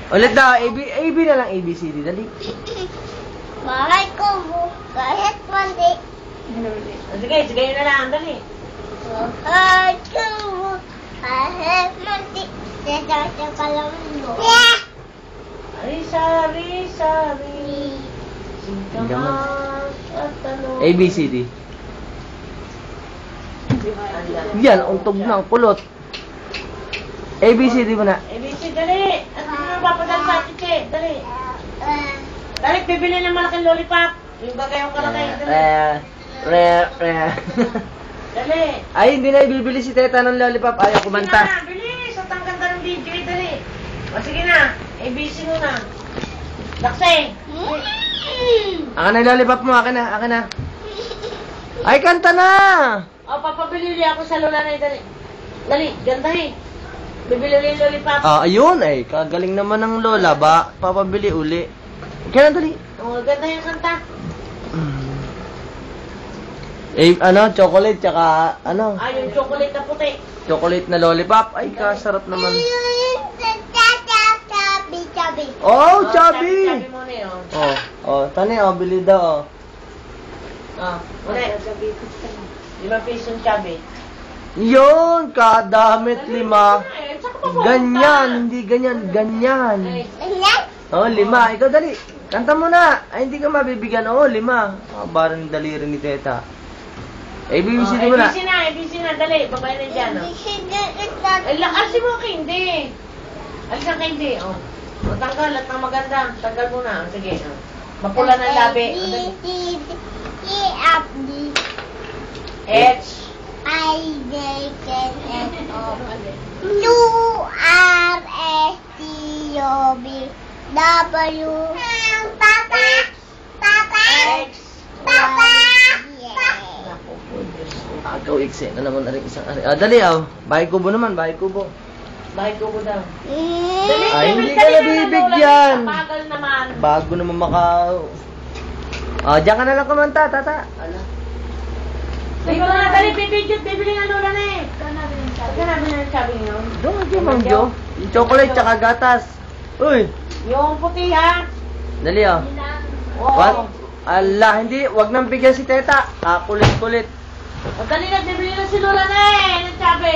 Ulit daw, AB na lang, ABCD, dali. Bahay ko mo, kahit mandi. Sige, yun na lang, dali. Bahay ko mo, kahit mandi. Sasasya ka lang mo. Sari. Singkamas at talong. ABCD. Yan, untog na, kulot. ABCD mo na. ABC, dali. At hindi mo papadal sa chiche, dali. Dali, bibili ng malaking lollipop. Yung bagay yung kalakay, dali. Dali. Ay, hindi na ibibili si Teta ng lollipop. Ayaw kumanta. Sige na, bilis. At ang ganda ng DJ, dali. O, sige na. ABC muna. Laksay. Akin na yung lollipop mo, akin na. Ay, kanta na! O, papabili ako sa lola na dali. Dali, ganda eh. Bibili yung lollipop. Ayun ay, kagaling naman ng lola ba? Papabili uli. Kaya na dali. O, ganda yung kanta. Chocolate, tsaka, Yung chocolate na puti. chocolate na lollipop. Ay, kasarap naman. Chubby. Oh, chubby! Chubby mo na yun. Tani, bili daw, Ulit. 5 pisong chubby. Yun, kadamit 5. Ganyan, hindi ganyan. Oh, 5. Ikaw dali. Kanta mo na. Ay, hindi ka mabibigyan. 5. Barang daliri ni Teta. ABCD mo na. ABC na, dali. Babay na dyan, Ay, lakasin mo kay hindi. Alisan kay hindi, Tanggal at ng maganda. Tanggal mo na. Sige, mapula ng labi. H. I, J, K, L, O, Q, R, S, T, U, V, W, Papa, X. Ikaw, Iksi. Na naman na rin isang ari. Dali, Bahay kubo naman, bahay kubo. Bahay ko daw. Ay, hindi ka nabibigyan. Bagal naman. Bago naman diyan ka na lang kumanta, Tata. Sige na, dali, bibili nga lola na eh. Saan na ng sabi nyo? Doon, Mang Jo. Yung chocolate, tsaka gatas. Uy, Yung puti ha. dali, What? Ala, hindi. Wag nang bigyan si Teta. Kulit-kulit. O dali na, bibili na si lola na eh. Ng sabi.